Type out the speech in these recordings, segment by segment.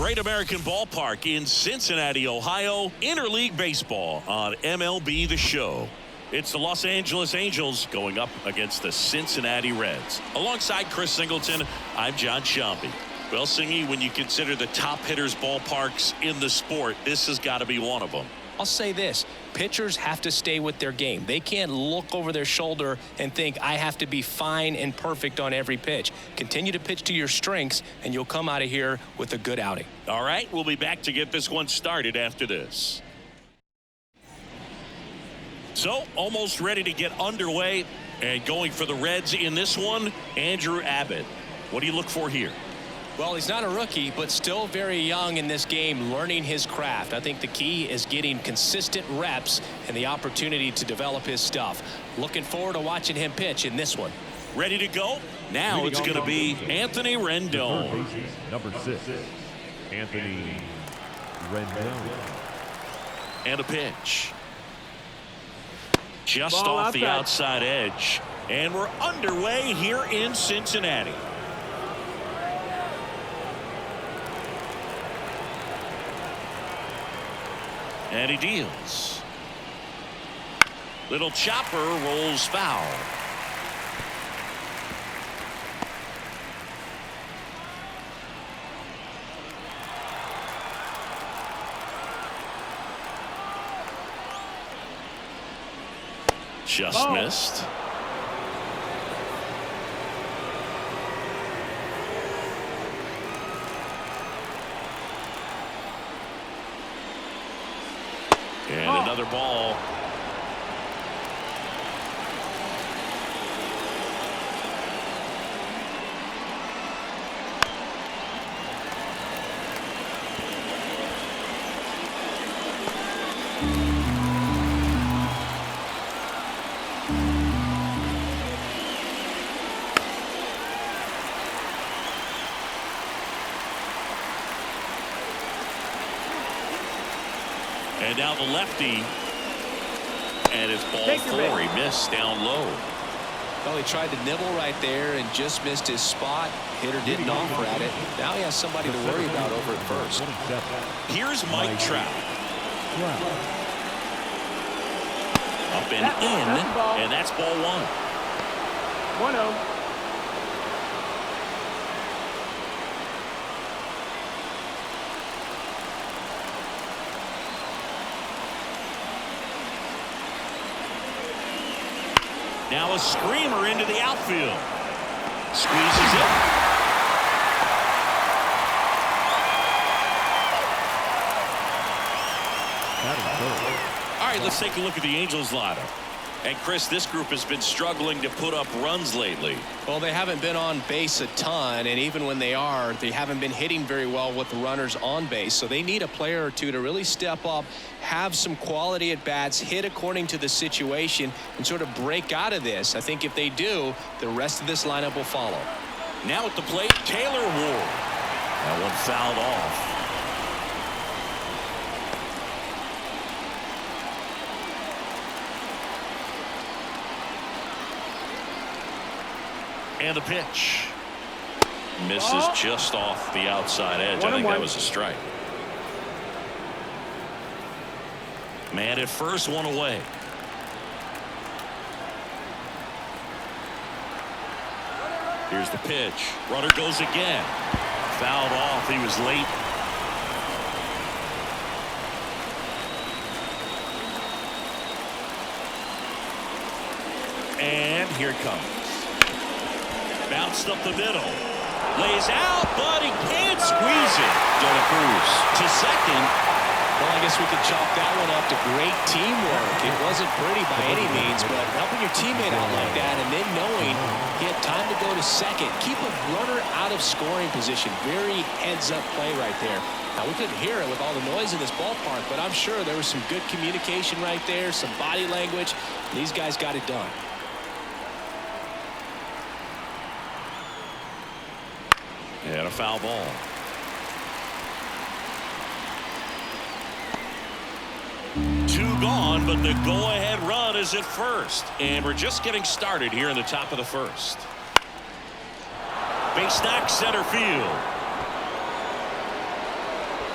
Great American Ballpark in Cincinnati, Ohio. Interleague Baseball on MLB The Show. It's the Los Angeles Angels going up against the Cincinnati Reds. Alongside Chris Singleton, I'm John Sciambi. Well, Singy, when you consider the top hitters' ballparks in the sport, this has got to be one of them. I'll say this. Pitchers have to stay with their game. They can't look over their shoulder and think, I have to be fine and perfect on every pitch. Continue to pitch to your strengths, and you'll come out of here with a good outing. All right, we'll be back to get this one started after this. So, almost ready to get underway, and going for the Reds in this one, Andrew Abbott. What do you look for here? Well, he's not a rookie, but still very young in this game, learning his craft. I think the key is getting consistent reps and the opportunity to develop his stuff. Looking forward to watching him pitch in this one. Ready to go? Now it's going to be Anthony Rendon. Number 6, Anthony Rendon. And a pitch. Just off the outside edge. And we're underway here in Cincinnati. And he deals. Little chopper rolls foul. Just missed. And another ball. And now the lefty. And it's ball 4. He missed down low. Well, he tried to nibble right there and just missed his spot. Hitter didn't offer at it. Now he has somebody to worry about over at first. Here's Mike Trout. Up and in. And that's ball 1. 1-0. Now a screamer into the outfield. Squeezes it. All right, let's take a look at the Angels lineup. And Chris, this group has been struggling to put up runs lately. Well, they haven't been on base a ton, and even when they are, they haven't been hitting very well with the runners on base. So they need a player or two to really step up, have some quality at bats, hit according to the situation, and sort of break out of this. I think if they do, the rest of this lineup will follow. Now at the plate, Taylor Ward. That one fouled off. And the pitch. Misses just off the outside edge. I think that was a strike. Man at first, one away. Here's the pitch. Runner goes again. Fouled off. He was late. And here it comes. Bounced up the middle. Lays out, but he can't squeeze it. De La Cruz to second. Well, I guess we could chalk that one up to great teamwork. It wasn't pretty by any means, but helping your teammate out like that and then knowing he had time to go to second. Keep a runner out of scoring position. Very heads-up play right there. Now, we couldn't hear it with all the noise in this ballpark, but I'm sure there was some good communication right there, some body language. These guys got it done. And a foul ball. Two gone, but the go-ahead run is at first. And we're just getting started here in the top of the first. Base knock center field.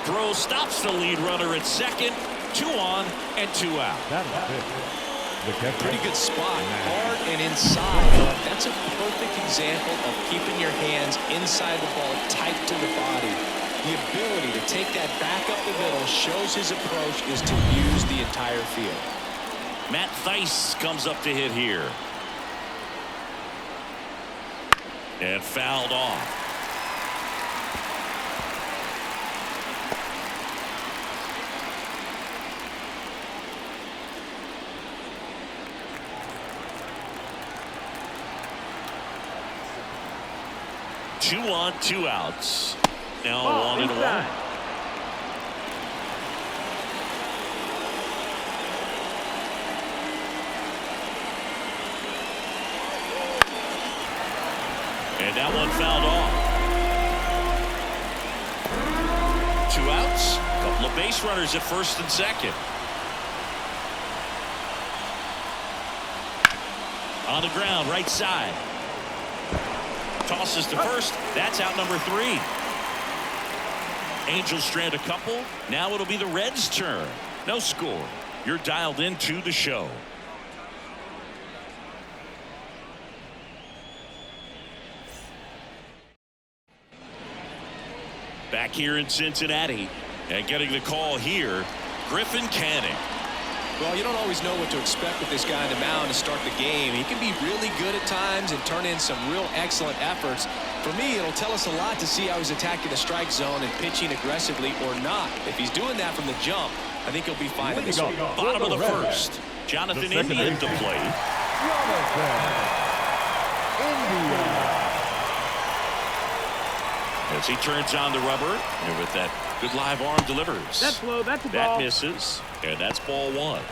throw stops the lead runner at second. 2 on and 2 out. That is it. Pretty good spot, hard and inside. But that's a perfect example of keeping your hands inside the ball, tight to the body. The ability to take that back up the middle shows his approach is to use the entire field. Matt Thaiss comes up to hit here. And fouled off. Two on, 2 outs. Now 1-1. And that one fouled off. 2 outs. Couple of base runners at first and second. On the ground, right side. Tosses to first. That's out number 3. Angels strand a couple. Now it'll be the Reds' turn. No score. You're dialed into the show. Back here in Cincinnati, and getting the call here, Griffin Canning. Well, you don't always know what to expect with this guy on the mound to start the game. He can be really good at times and turn in some real excellent efforts. For me, it'll tell us a lot to see how he's attacking the strike zone and pitching aggressively or not. If he's doing that from the jump, I think he'll be fine in this one. Bottom of the first. Jonathan India to play. As he turns on the rubber, and with that good live arm delivers. That's low. That's a ball. That misses, and that's ball 1.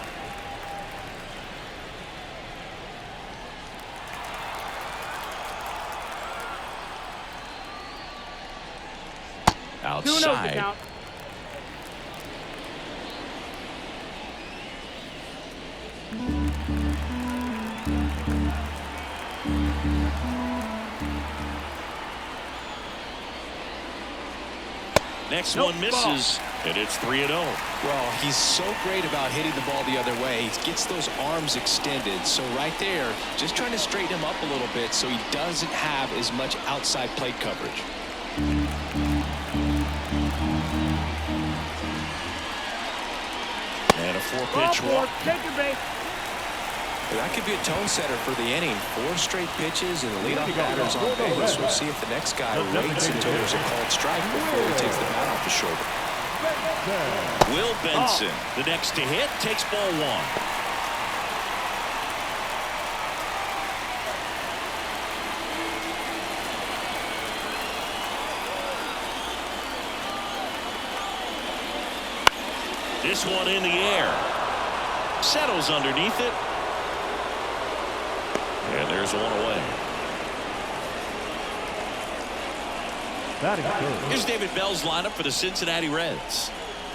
Outside. Next one misses, and it's 3-0. Well, he's so great about hitting the ball the other way. He gets those arms extended. So right there, just trying to straighten him up a little bit so he doesn't have as much outside plate coverage. And a 4-pitch walk. Take your base. That could be a tone setter for the inning. 4 straight pitches and the leadoff batter's on base. We'll see if the next guy waits until there's a called strike before he takes the bat off the shoulder. Will Benson, the next to hit, takes ball 1. This one in the air. Settles underneath it. And there's one away. That is good. Here's David Bell's lineup for the Cincinnati Reds.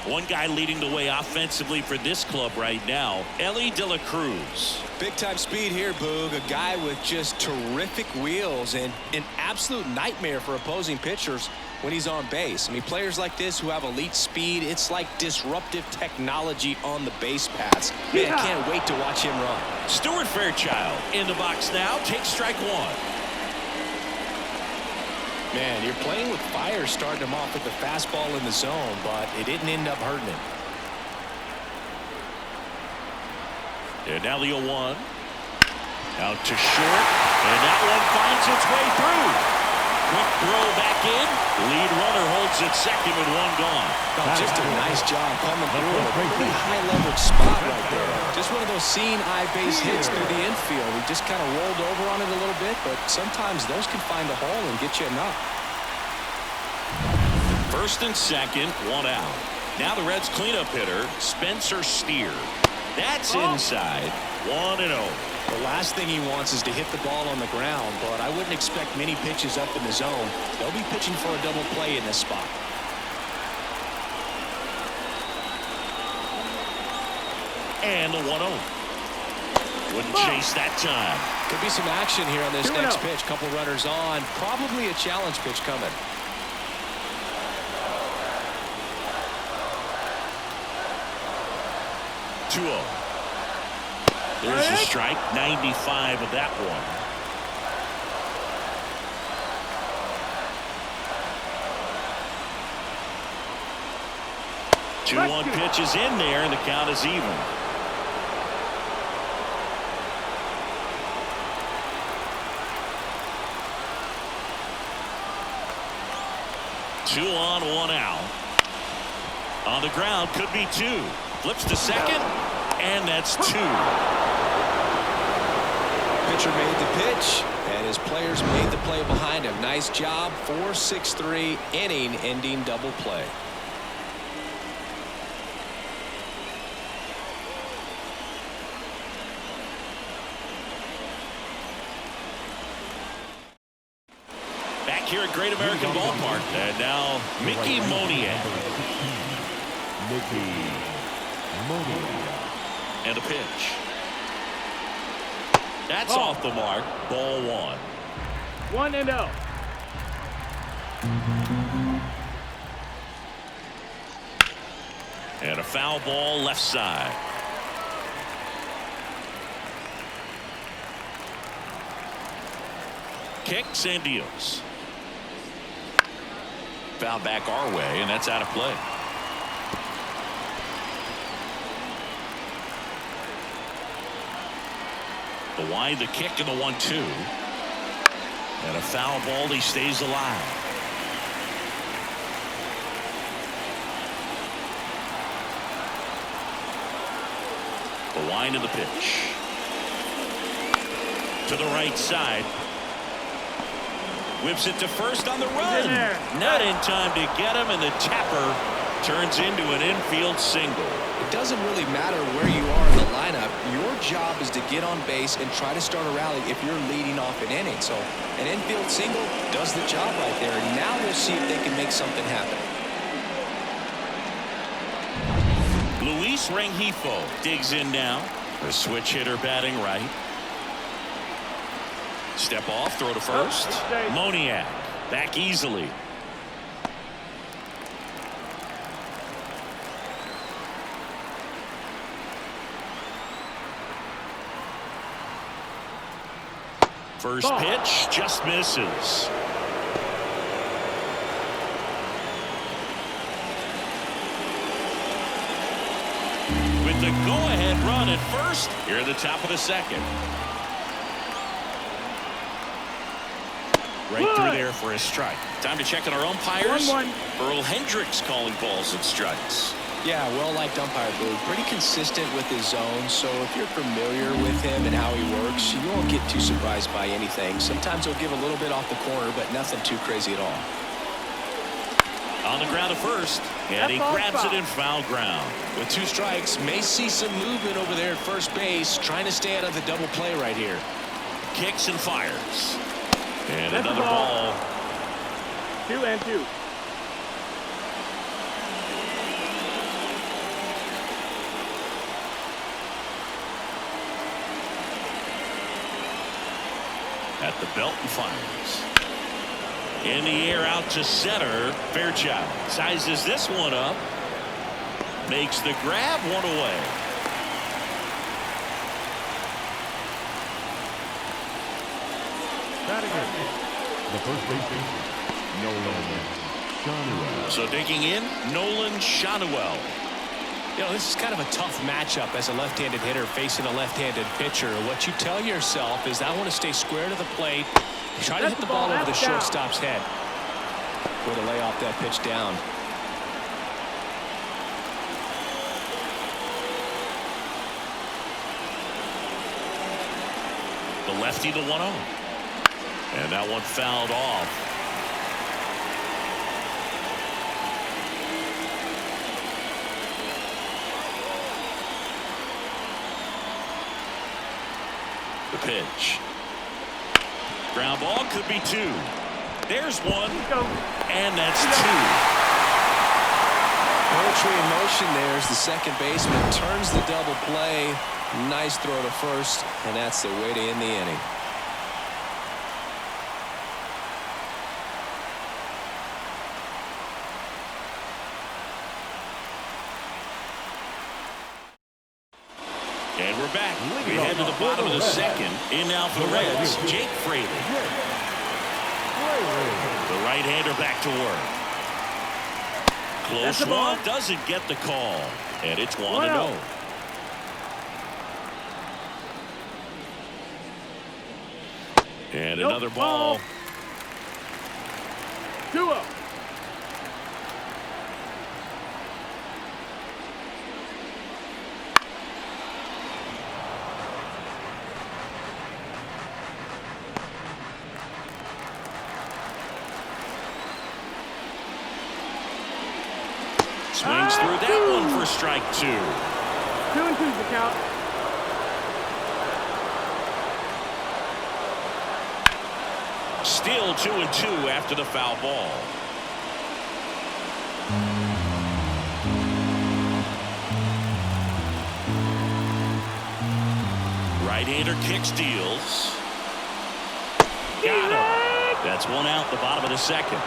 One guy leading the way offensively for this club right now, Elly De La Cruz. Big-time speed here, Boog. A guy with just terrific wheels and an absolute nightmare for opposing pitchers when he's on base. I mean, players like this who have elite speed, it's like disruptive technology on the base paths. Man, I can't wait to watch him run. Stuart Fairchild in the box now, takes strike 1. Man, you're playing with fire starting him off with the fastball in the zone, but it didn't end up hurting him. And now the 0-1. Out to short, and that one finds its way through. Quick throw back in. Lead runner holds it second with 1 gone. Oh, just a nice job coming through a pretty high leverage spot right there. Just one of those seeing eye base hits through the infield. He just kind of rolled over on it a little bit, but sometimes those can find a hole and get you a knock. First and second, 1 out. Now the Reds cleanup hitter, Spencer Steer. That's inside. 1-0. The last thing he wants is to hit the ball on the ground, but I wouldn't expect many pitches up in the zone. They'll be pitching for a double play in this spot. And the 1-0. Wouldn't chase that time. Could be some action here on this next pitch. Couple runners on. Probably a challenge pitch coming. 2-0. There's a strike. 95 of that one. Two 2-1 pitch is in there, and the count is even. Two on, one out. On the ground, could be two. Flips to second, and that's two. Pitcher made the pitch, and his players made the play behind him. Nice job. 4-6-3 inning-ending double play. Back here at Great American Ballpark, and now Mickey Moniak. And a pitch. That's off the mark. Ball one. 1-0. And a foul ball left side. Kicks and deals. Foul back our way, and that's out of play. The wide, the kick, and the 1-2. And a foul ball. He stays alive. The wind of the pitch. To the right side. Whips it to first on the run. Not in time to get him, and the tapper turns into an infield single. It doesn't really matter where you are in the lineup. Your job is to get on base and try to start a rally if you're leading off an inning. So an infield single does the job right there. And now we'll see if they can make something happen. Luis Rengifo digs in now. A switch hitter batting right. Step off, throw to first. Moniak back easily. First pitch just misses. With the go-ahead run at first here at the top of the second. Right through there for a strike. Time to check on our umpires. 1-1. Earl Hendricks calling balls and strikes. Yeah, well-liked umpire, Blue. Pretty consistent with his zone, so if you're familiar with him and how he works, you won't get too surprised by anything. Sometimes he'll give a little bit off the corner, but nothing too crazy at all. On the ground at first, and he grabs it in foul ground. With two strikes, may see some movement over there at first base, trying to stay out of the double play right here. Kicks and fires. And another ball. 2-2. At the belt and fires. In the air out to center. Fairchild sizes this one up. Makes the grab, one away. The first baseman, Nolan Schanuel. So digging in, Nolan Schanuel. You know, this is kind of a tough matchup as a left-handed hitter facing a left-handed pitcher. What you tell yourself is, I want to stay square to the plate, try to hit the ball over the shortstop's head. Way to lay off that pitch down. The lefty, the 1-0. And that one fouled off. The pitch. Ground ball, could be two. There's one. And that's two. Poetry in motion there as the second baseman turns the double play. Nice throw to first, and that's the way to end the inning. we're back. We head to the bottom of the second. In now for the Reds, Jake Fraley. The right-hander back to work. Close one, doesn't get the call. And it's 1-0. And another ball. 2-0. Swings through that one for strike 2. 2-2's the count. Still 2-2 after the foul ball. Right-hander kicks, deals. Got him. That's one out, the bottom of the second.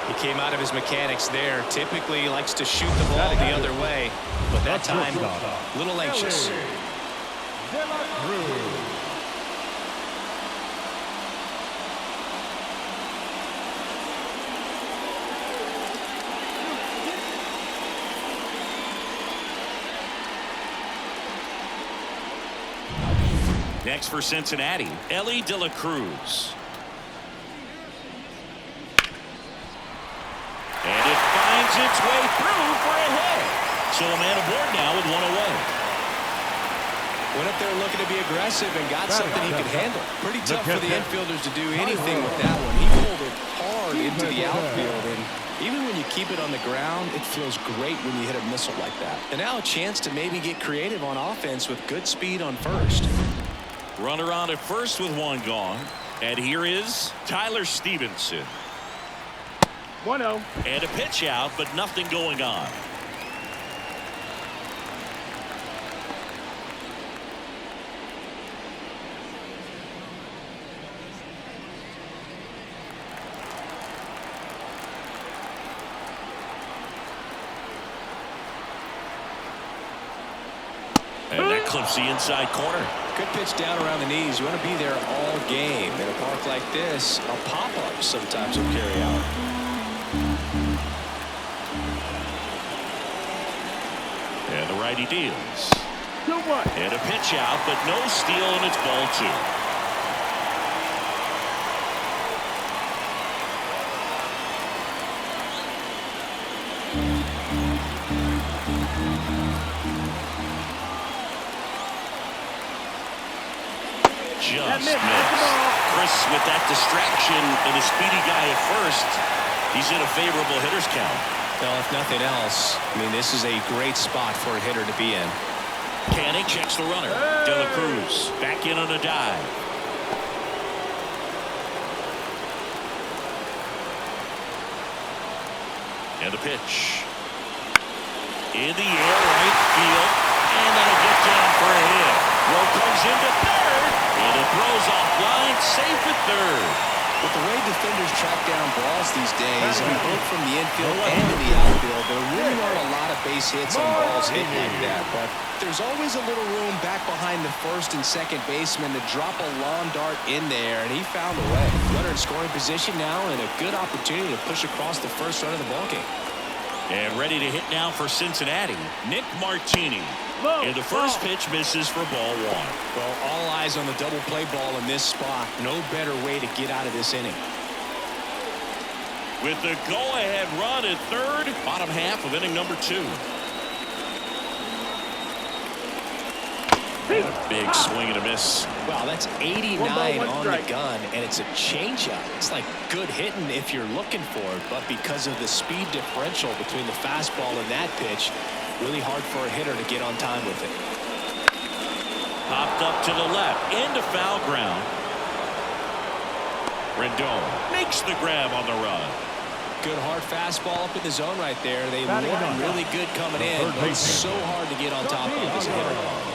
He came out of his mechanics there. Typically he likes to shoot the ball the other way, but that time a little anxious. Next for Cincinnati, Ellie De La Cruz. And it finds its way through for a hit. So a man aboard now with one away. Went up there looking to be aggressive and got something he could handle. Pretty tough for the infielders to do anything with that one. He pulled it hard into the outfield, and even when you keep it on the ground, it feels great when you hit a missile like that. And now a chance to maybe get creative on offense with good speed on first. Runner on at first with one gone. And here is Tyler Stevenson. 1-0. And a pitch out, but nothing going on. And that clips the inside corner. Good pitch down around the knees. You want to be there all game. In a park like this, a pop-up sometimes will carry out. And the righty deals. 2-1. And a pitch out, but no steal, and it's ball 2. Just missed. Chris with that distraction and a speedy guy at first. He's in a favorable hitter's count. Well, if nothing else, I mean, this is a great spot for a hitter to be in. Canning checks the runner. De La Cruz back in on a dive. And the pitch. In the air, right field. And that'll get down for a hit. Rowe comes into third. And it throws off line, safe at third. With the way defenders track down balls these days, I mean, both from the infield and in the outfield, there really aren't a lot of base hits on balls hit like that. But there's always a little room back behind the first and second baseman to drop a long dart in there, and he found a way. Runner in scoring position now, and a good opportunity to push across the first run of the ballgame. And ready to hit now for Cincinnati, Nick Martini. And the first pitch misses for ball 1. Well, all eyes on the double play ball in this spot. No better way to get out of this inning. With the go-ahead run at third, bottom half of inning number 2. And a big swing and a miss. Wow, that's 89 on the gun, and it's a changeup. It's like good hitting if you're looking for it, but because of the speed differential between the fastball and that pitch, really hard for a hitter to get on time with it. Popped up to the left, into foul ground. Rendon makes the grab on the run. Good hard fastball up in the zone right there. They look really good coming in, but it's so hard to get on top of as a hitter.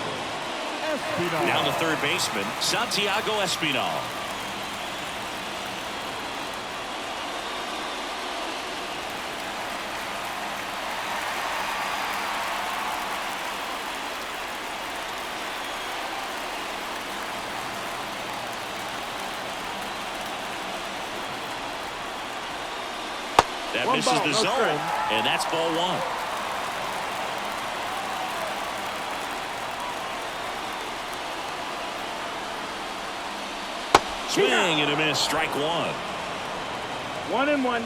Down the third baseman, Santiago Espinal. That One misses ball, the no zone, strike. and that's ball one. Swing and a miss, strike one. 1-1.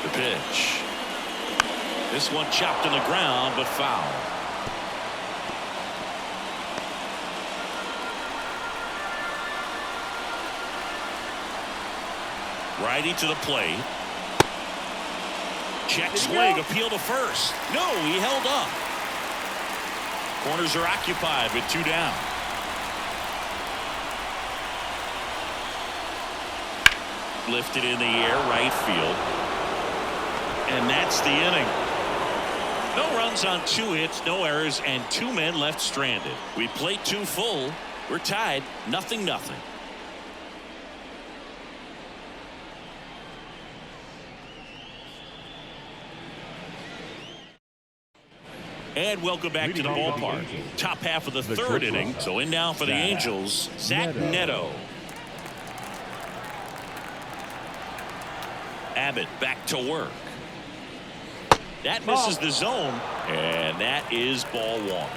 The pitch. This one chopped in the ground, but foul. Righty to the plate. Check swing, appeal to first. No, he held up. Corners are occupied with 2 down. Lifted in the air, right field. And that's the inning. No runs on 2 hits, no errors, and 2 men left stranded. We played 2 full. We're tied, 0-0. And welcome back to the ballpark. Top half of the 3rd inning. So in now for the Angels, Zach Neto. Abbott back to work. That misses the zone, and that is ball 1.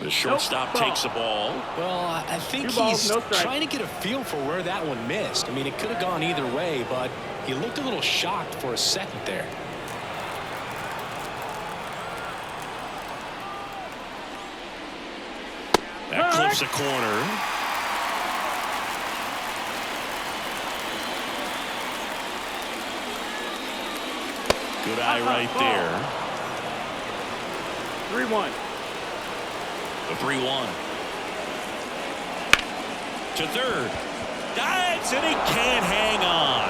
The shortstop takes the ball. Well, I think 2 balls, he's no strike. trying to get a feel for where that one missed. I mean, it could have gone either way, but he looked a little shocked for a second there. That clips the corner. Good eye right there. 3-1. The 3-1. To third. Dives, and he can't hang on.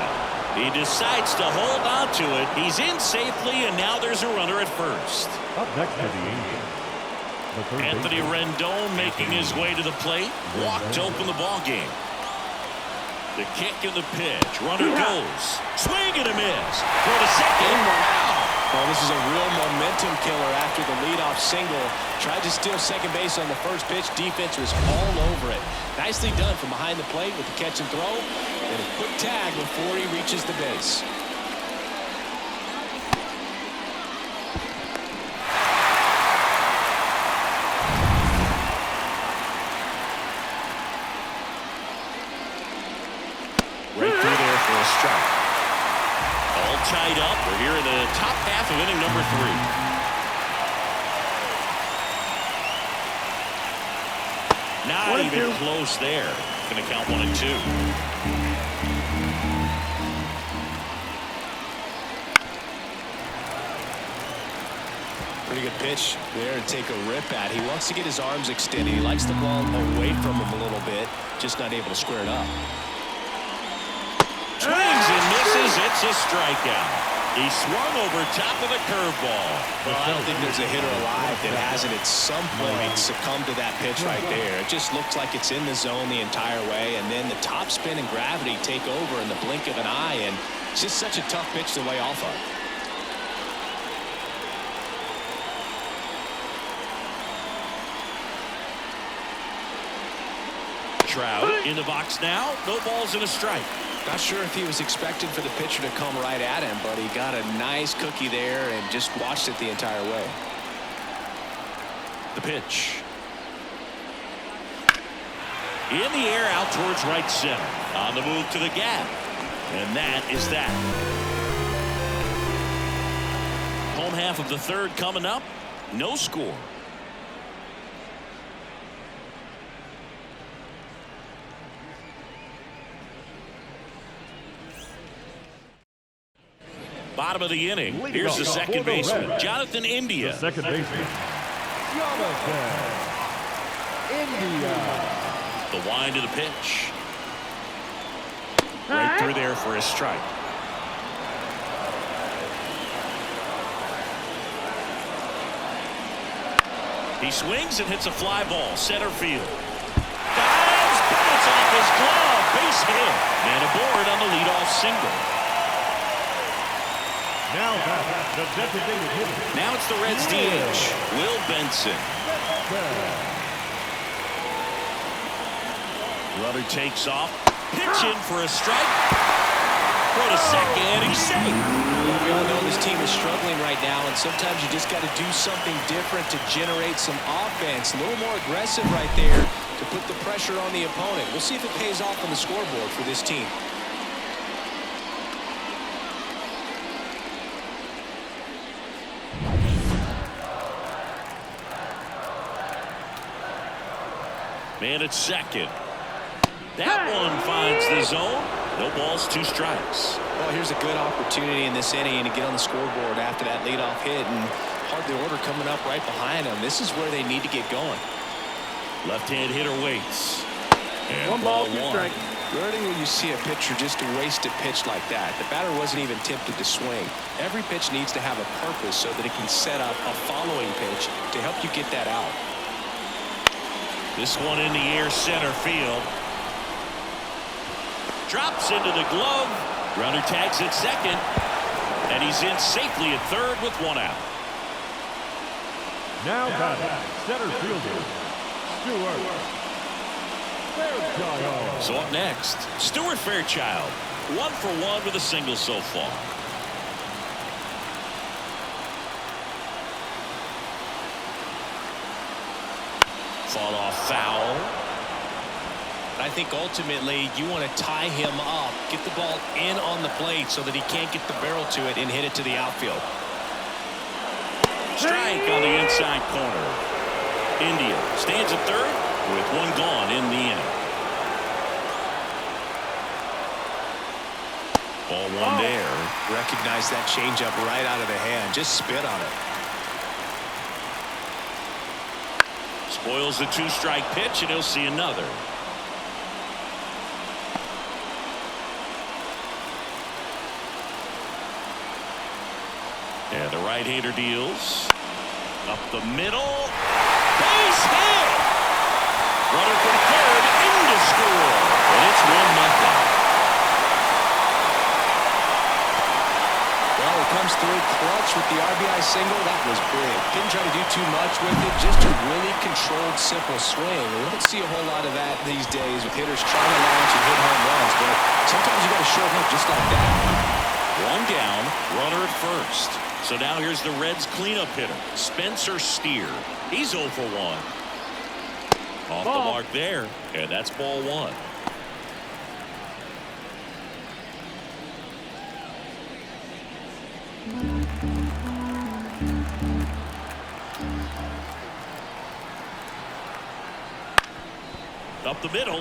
He decides to hold on to it. He's in safely, and now there's a runner at first. Up next to the Angels. Anthony Rendon making his way to the plate. Walk to open the ball game. The kick and the pitch. Runner goes. Swing and a miss. Throw to second. Wow. Well, this is a real momentum killer after the leadoff single. Tried to steal second base on the first pitch. Defense was all over it. Nicely done from behind the plate with the catch and throw. And a quick tag before he reaches the base. Right through there for a strike. All tied up. We're here in the top half of inning number 3. Not even close there. Going to count 1 and 2. Pretty good pitch there to take a rip at. He wants to get his arms extended. He likes the ball away from him a little bit. Just not able to square it up. Swings and misses. It's a strikeout. He swung over top of the curveball. Well, I don't think there's a hitter alive that hasn't at some point succumbed to that pitch right there. It just looks like it's in the zone the entire way, and then the top spin and gravity take over in the blink of an eye, and it's just such a tough pitch to lay off of. Trout in the box now. No balls and a strike. Not sure if he was expecting for the pitcher to come right at him, but he got a nice cookie there and just watched it the entire way. The pitch. In the air out towards right center. On the move to the gap. And that is that. Home half of the 3rd coming up. No score. Bottom of the inning. Here's the second baseman, Jonathan India. The second baseman, Jonathan India. The wind of the pitch. Right through there for a strike. He swings and hits a fly ball, center field. Dives, bounce off his glove, base hit, and aboard on the leadoff single. Now back, the designated hitter. Now it's the Reds DH, Will Benson. Runner takes off. Pitch in for a strike. Throw to second. He's safe. We all know this team is struggling right now, and sometimes you just got to do something different to generate some offense. A little more aggressive right there to put the pressure on the opponent. We'll see if it pays off on the scoreboard for this team. Man at second. That one finds the zone. No balls, 2 strikes. Well, here's a good opportunity in this inning to get on the scoreboard after that leadoff hit, and hardly order coming up right behind them. This is where they need to get going. Left-hand hitter waits. And 1 ball, 2 1. strikes. Rarely will you see a pitcher just waste a pitch like that. The batter wasn't even tempted to swing. Every pitch needs to have a purpose so that it can set up a following pitch to help you get that out. This one in the air, center field. Drops into the glove. Runner tags at second. And he's in safely at third with 1 out. Now batting, center fielder, Stewart Fairchild. So up next, Stuart Fairchild. 1 for 1 with a single so far. Fought off foul. I think ultimately you want to tie him up, get the ball in on the plate so that he can't get the barrel to it and hit it to the outfield. Strike on the inside corner. India stands at third with 1 gone in the inning. Ball 1 there. Recognize that changeup right out of the hand. Just spit on it. Spoils the 2-strike pitch, and he'll see another. And the right-hander deals. Up the middle. Base hit! Runner from third in to score. And it's 1-0. Well, it comes through clutch with the RBI single. That was big. Didn't try to do too much with it. Just a really controlled, simple swing. We don't see a whole lot of that these days with hitters trying to launch and hit home runs. But sometimes you got to shorten up just like that. 1 down, runner at first. So now here's the Reds cleanup hitter, Spencer Steer. He's 0 for 1. Off the mark there, and that's ball 1. Up the middle,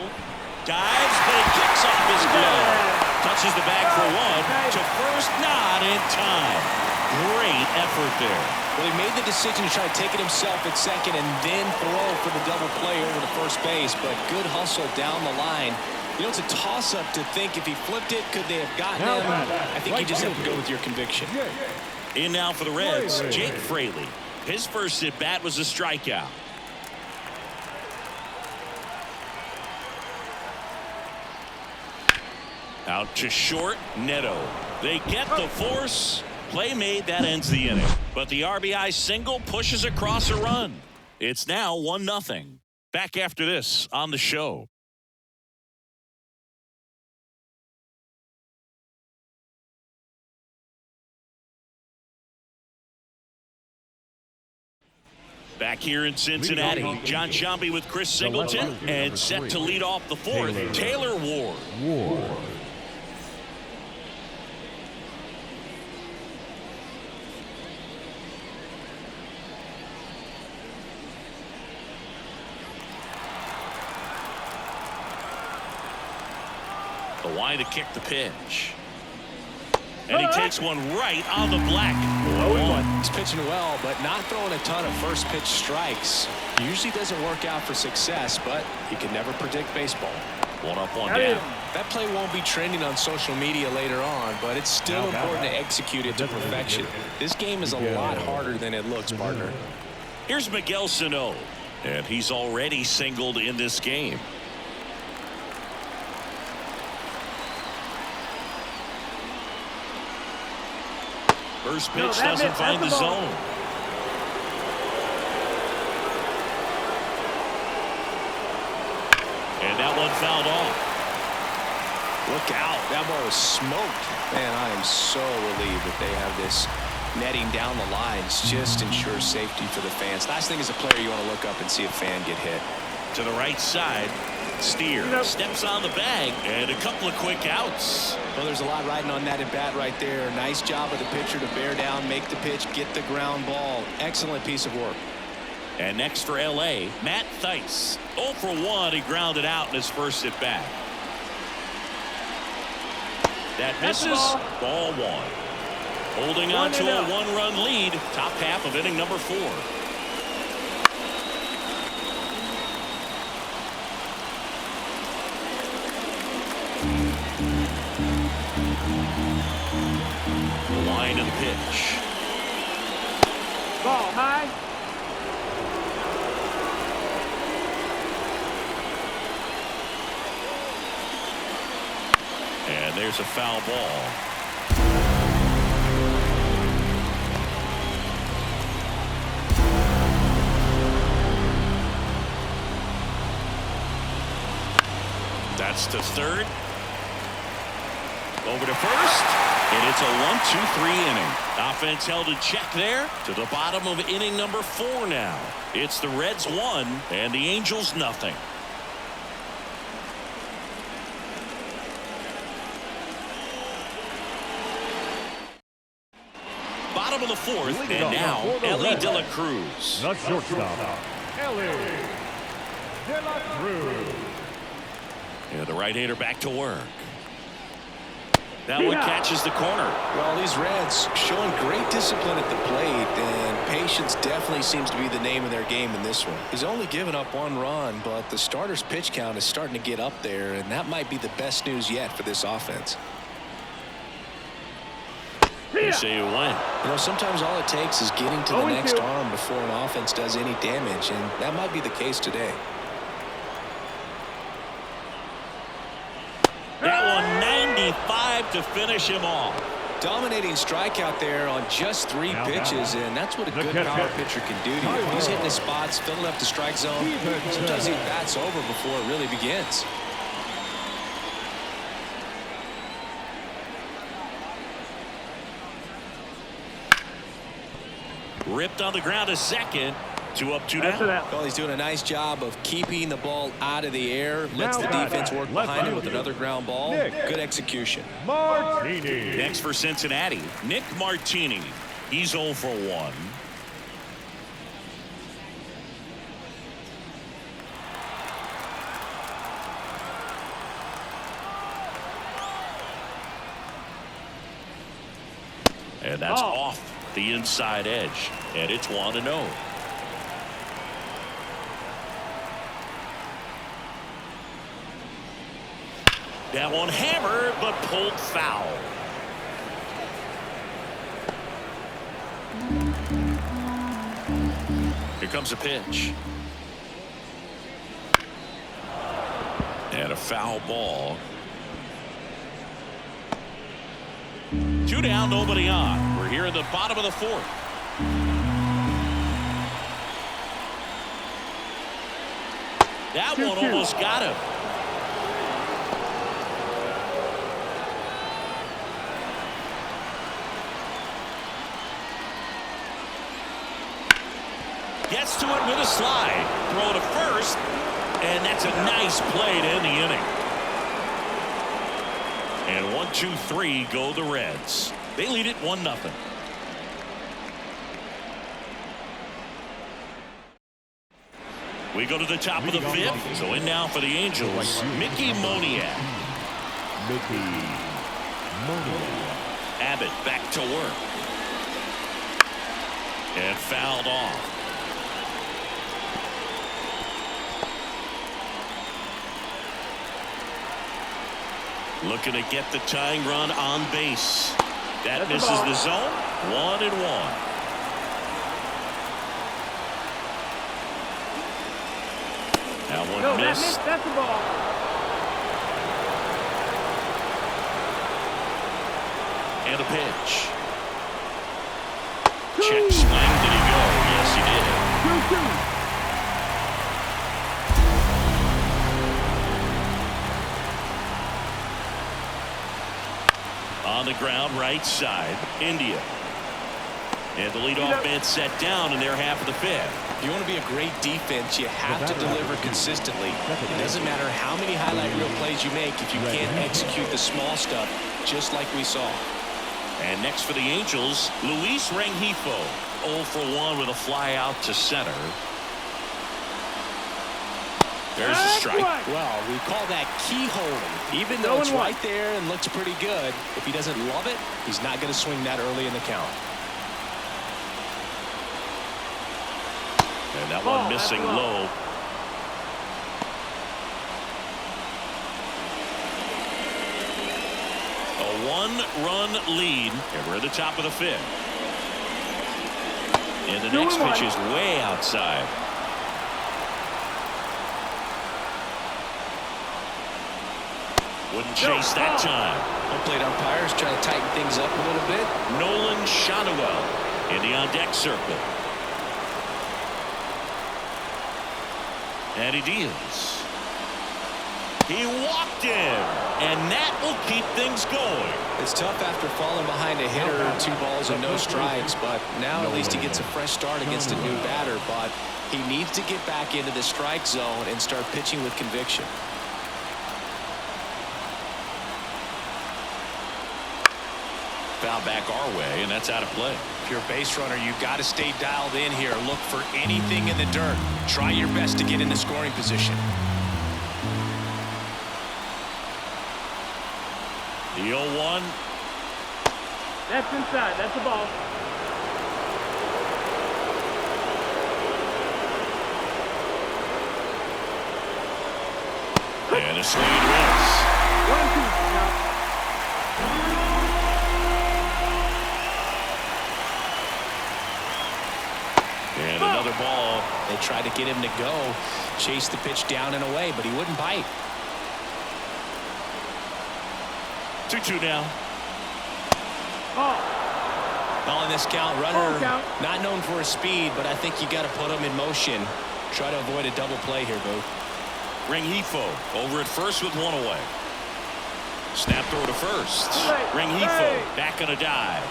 dives, but he kicks off his glove. Touches the bag for 1 to first, not in time. Great effort there. Well, he made the decision to try to take it himself at second and then throw for the double play over to first base, but good hustle down the line. You know, it's a toss-up to think if he flipped it, could they have gotten him? I think you just have to go with your conviction. In now for the Reds, Jake Fraley. His first at-bat was a strikeout. Out to short, Neto. They get the force. Play made, that ends the inning. But the RBI single pushes across a run. It's now 1-0. Back after this on the show. Back here in Cincinnati, John Sciambi with Chris Singleton, and set to lead off the 4th, Taylor Ward. The line to kick the pitch. And he takes one right on the black. 0-1. He's pitching well, but not throwing a ton of first pitch strikes. Usually doesn't work out for success, but you can never predict baseball. 1 up, 1 down. That play won't be trending on social media later on, but it's still important to execute it to perfection. This game is a lot harder than it looks, partner. Here's Miguel Sano, and he's already singled in this game. First pitch doesn't find the zone. And that one fouled off. Look out. That ball was smoked. Man, I am so relieved that they have this netting down the lines. Just ensures safety for the fans. Last thing as a player, you want to look up and see a fan get hit. To the right side. Steer steps on the bag, and a couple of quick outs. Well, there's a lot riding on that at bat right there. Nice job of the pitcher to bear down, make the pitch, get the ground ball. Excellent piece of work. And next for L.A., Matt Thaiss. 0 for 1. He grounded out in his first at bat. That misses. Ball 1. Holding on to a 1-run lead. Top half of inning number 4. The line of the pitch. Ball high. And there's a foul ball. That's to third. Over to first. And it's a 1-2-3 inning. Offense held in check there to the bottom of inning number 4 now. It's the Reds 1 and the Angels nothing. Bottom of the 4th, and now Ellie De La Cruz. The shortstop, Ellie De La Cruz. And the right-hander back to work. That one catches the corner. Well, these Reds showing great discipline at the plate, and patience definitely seems to be the name of their game in this one. He's only given up 1 run, but the starter's pitch count is starting to get up there, and that might be the best news yet for this offense. They say you win. You know, sometimes all it takes is getting to the next arm before an offense does any damage, and that might be the case today. That one 95 to finish him off. Dominating strikeout there on just 3 pitches, and that's what a good power pitcher can do to you. He's hitting his spots, filling up the strike zone. Sometimes he bats over before it really begins. Ripped on the ground to second. 2 up, 2 down. Well, he's doing a nice job of keeping the ball out of the air. Lets the defense work behind him with another ground ball. Good execution. Martini. Next for Cincinnati, Nick Martini. He's 0 for 1. And that's off the inside edge, and it's 1-0. That one hammered, but pulled foul. Here comes a pitch. And a foul ball. 2 down, nobody on. We're here in the bottom of the 4th. That one almost got him. Gets to it with a slide. Throw to first. And that's a nice play to end the inning. And 1-2-3 go the Reds. They lead it 1-0. We go to the top of the 5th. So in now for the Angels, Mickey Moniak. Abbott back to work. And fouled off. Looking to get the tying run on base. That misses the zone. 1-1. That one missed. That's the ball. And a pitch. Check swing. Did he go? Yes, he did. 2-2. On the ground, right side, India. And the leadoff man set down in their half of the fifth. If you want to be a great defense, you have to deliver consistently. It doesn't matter how many highlight reel plays you make if you can't execute the small stuff, just like we saw. And next for the Angels, Luis Rengifo. 0 for 1 with a fly out to center. There's the strike. Well, we call that keyholing. Even though it's right there and looks pretty good, if he doesn't love it, he's not going to swing that early in the count. And that one missing low. A 1-run lead, and we're at the top of the fifth. And the next pitch is way outside. Wouldn't chase that time. Home plate umpires trying to tighten things up a little bit. Nolan Shotwell in the on-deck circle. And he deals. He walked in, and that will keep things going. It's tough after falling behind a hitter, 2 balls and no strikes, but now at least he gets a fresh start against a new batter. But he needs to get back into the strike zone and start pitching with conviction. Foul back our way, and that's out of play. If you're a base runner, you've got to stay dialed in here. Look for anything in the dirt. Try your best to get in the scoring position. The 0-1. That's inside. That's the ball. And a swing and miss. 1-2 now. And another ball. They tried to get him to go, chase the pitch down and away, but he wouldn't bite. 2-2 now. Calling this count, runner not known for his speed, but I think you got to put him in motion. Try to avoid a double play here, Booth. Rengifo over at first with 1 away. Snap throw to first. Rengifo back on a dive.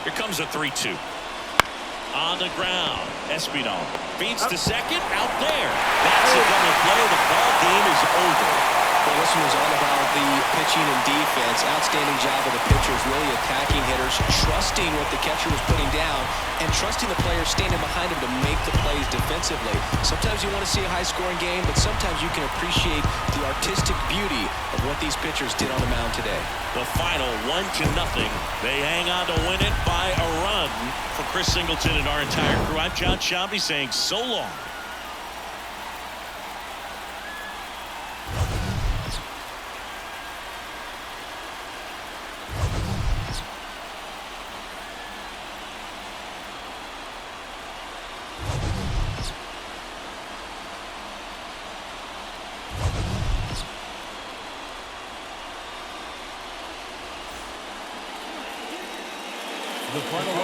Here comes a 3-2. On the ground, Espinal feeds to second, out there. That's a double play. The ball game is over. Well, this one was all about the pitching and defense. Outstanding job of the pitchers, really attacking hitters, trusting what the catcher was putting down, and trusting the players standing behind him to make the plays defensively. Sometimes you want to see a high-scoring game, but sometimes you can appreciate the artistic beauty of what these pitchers did on the mound today. The final 1-0. They hang on to win it by a run. For Chris Singleton and our entire crew, I'm John Shambi saying so long. The final